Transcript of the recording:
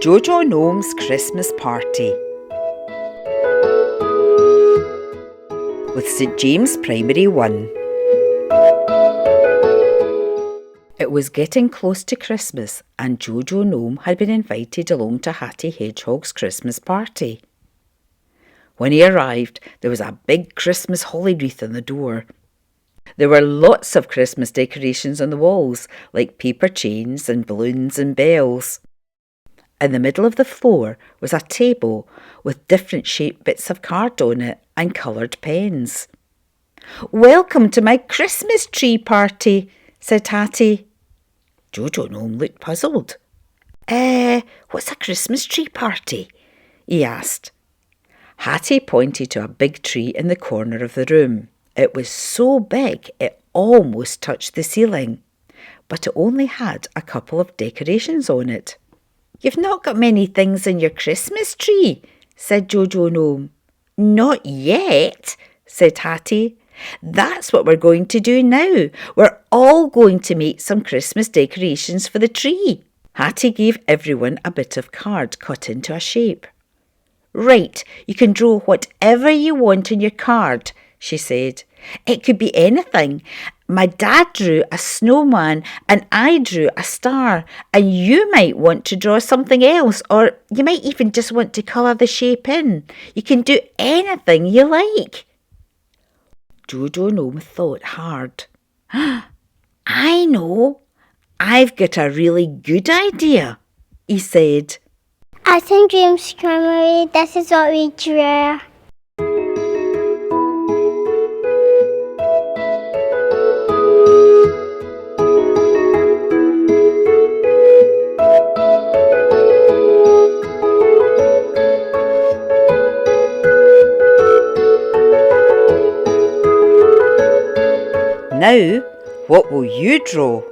JoJo Gnome's Christmas Party with St James Primary 1. It was getting close to Christmas and JoJo Gnome had been invited along to Hattie Hedgehog's Christmas party. When he arrived, there was a big Christmas holly wreath on the door. There were lots of Christmas decorations on the walls, like paper chains and balloons and bells. In the middle of the floor was a table with different shaped bits of card on it and coloured pens. "Welcome to my Christmas tree party," said Hattie. JoJo Gnome looked puzzled. What's a Christmas tree party?" he asked. Hattie pointed to a big tree in the corner of the room. It was so big it almost touched the ceiling, but it only had a couple of decorations on it. "You've not got many things in your Christmas tree," said JoJo Gnome. "Not yet," said Hattie. "That's what we're going to do now. We're all going to make some Christmas decorations for the tree." Hattie gave everyone a bit of card cut into a shape. "Right, you can draw whatever you want on your card," she said. "It could be anything. My dad drew a snowman and I drew a star, and you might want to draw something else, or you might even just want to colour the shape in. You can do anything you like." JoJo Gnome thought hard. "I know. I've got a really good idea," he said. At St James Primary, this is what we drew. "Now, what will you draw?"